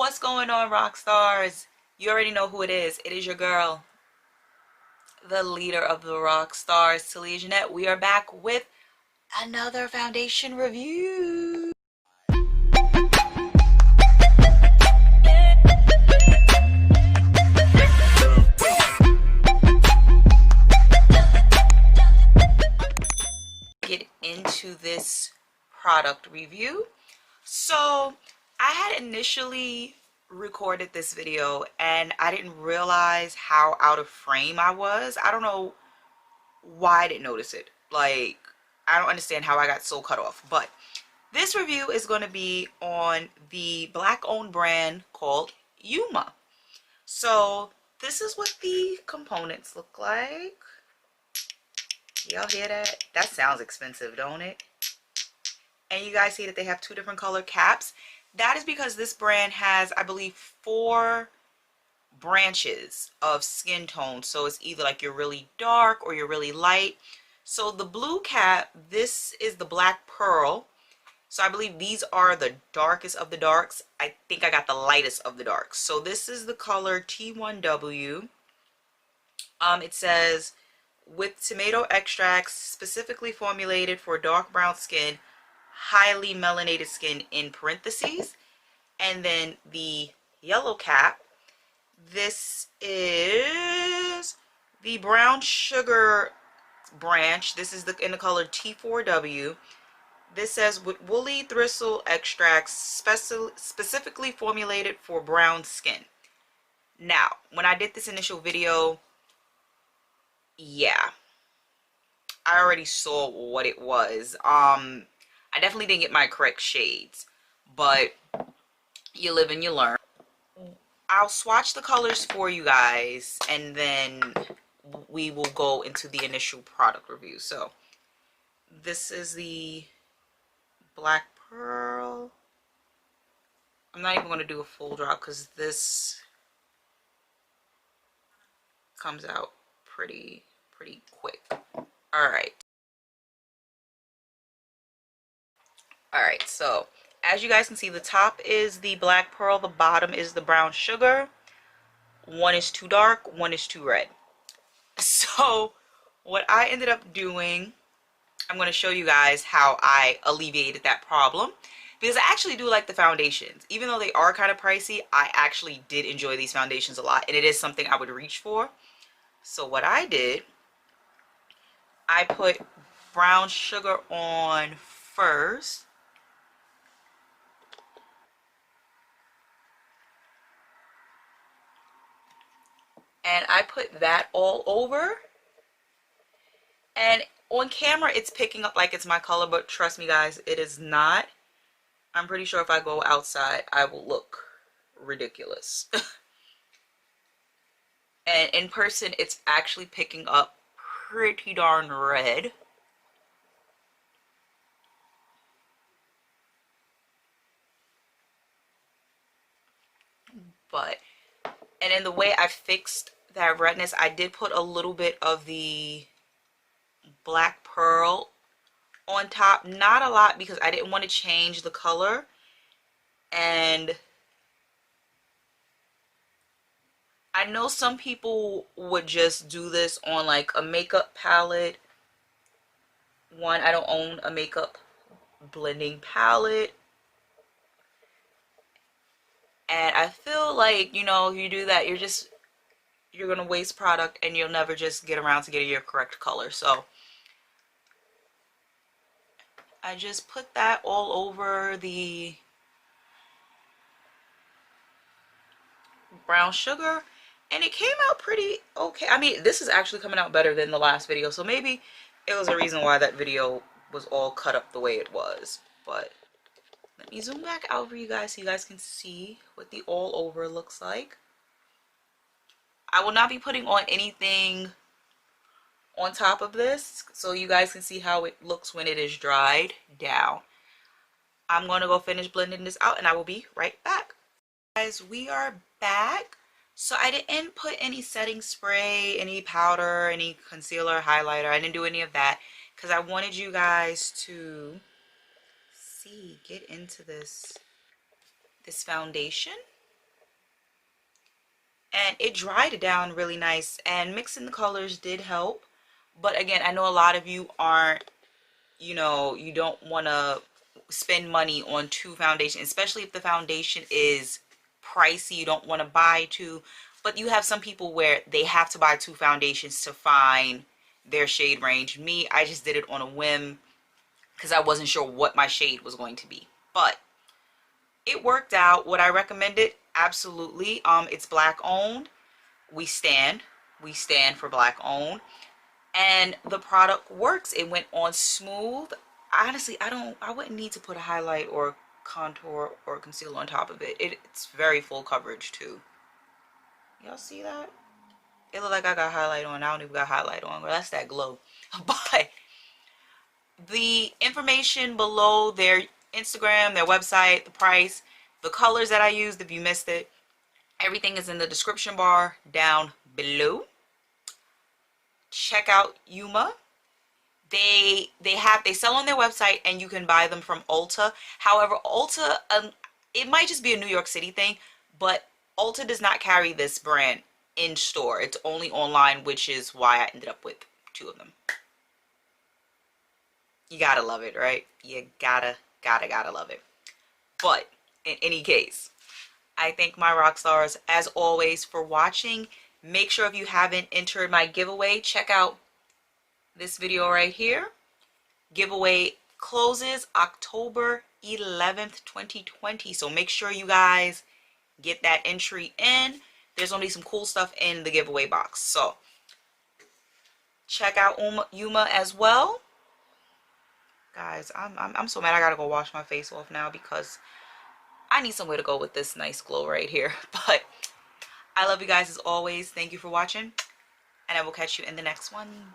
What's going on, Rockstars? You already know who it is. It is your girl, the leader of the Rockstars, Talia Janette. We are back with another foundation review. Get into this product review. So I had initially recorded this video and I didn't realize how out of frame I was. I don't know why I didn't notice it. Like, I don't understand how I got so cut off. But this review is going to be on the black owned brand called Uoma. So this is what the components look like. Y'all hear that? That sounds expensive, don't it? And you guys see that they have two different color caps. That is because this brand has, I believe, 4 branches of skin tone. So it's either like you're really dark or you're really light. So the blue cap, this is the black pearl. So I believe these are the darkest of the darks. I think I got the lightest of the darks. So this is the color T1W. It says, with tomato extracts specifically formulated for dark brown skin, highly melanated skin in parentheses. And then the yellow cap, this is the brown sugar branch. This is in the color T4W. This says, with woolly thistle extracts specifically formulated for brown skin. Now, when I did this initial video, yeah, I already saw what it was. I definitely didn't get my correct shades, but you live and you learn. I'll swatch the colors for you guys and then we will go into the initial product review. So this is the black pearl. I'm not even going to do a full drop because this comes out pretty quick. Alright, so as you guys can see, the top is the black pearl, the bottom is the brown sugar. One is too dark, one is too red. So what I ended up doing, I'm going to show you guys how I alleviated that problem, because I actually do like the foundations. Even though they are kind of pricey, I actually did enjoy these foundations a lot, and it is something I would reach for. So what I did, I put brown sugar on first. And I put that all over. And on camera, it's picking up like it's my color, but trust me, guys, it is not. I'm pretty sure if I go outside, I will look ridiculous. And in person, it's actually picking up pretty darn red. And in the way I fixed that redness, I did put a little bit of the black pearl on top. Not a lot, because I didn't want to change the color. And I know some people would just do this on like a makeup palette. One, I don't own a makeup blending palette. And I feel like, you know, you do that, you're gonna waste product and you'll never just get around to getting your correct color. So I just put that all over the brown sugar and it came out pretty okay. I mean, this is actually coming out better than the last video, so maybe it was a reason why that video was all cut up the way it was. But let me zoom back out for you guys so you guys can see what the all over looks like. I will not be putting on anything on top of this, so you guys can see how it looks when it is dried down. I'm going to go finish blending this out and I will be right back. Guys, we are back. So I didn't put any setting spray, any powder, any concealer, highlighter. I didn't do any of that because I wanted you guys to get into this foundation. and it dried it down really nice, and mixing the colors did help. But again, I know a lot of you aren't, you know, you don't want to spend money on two foundations, especially if the foundation is pricey. You don't want to buy two, but you have some people where they have to buy two foundations to find their shade range. Me, I just did it on a whim because I wasn't sure what my shade was going to be, but it worked out. Would I recommend it? Absolutely. It's black owned. We stand for black owned, and the product works. It went on smooth. Honestly, I wouldn't need to put a highlight or contour or concealer on top of it. It's very full coverage too. Y'all see that? It looked like I got highlight on. I don't even got highlight on. Well, that's that glow. But the information below, their Instagram, their website, the price, the colors that I used, if you missed it, everything is in the description bar down below. Check out Uoma. They sell on their website, and you can buy them from Ulta. However, Ulta, it might just be a New York City thing, but Ulta does not carry this brand in store. It's only online, which is why I ended up with two of them. You gotta love it, right? You gotta love it. But in any case, I thank my rock stars as always for watching. Make sure, if you haven't entered my giveaway, check out this video right here. Giveaway closes October 11th, 2020. So make sure you guys get that entry in. There's gonna be some cool stuff in the giveaway box. So check out Uoma as well. Guys, I'm so mad. I gotta go wash my face off now because I need somewhere to go with this nice glow right here. But I love you guys as always. Thank you for watching, and I will catch you in the next one.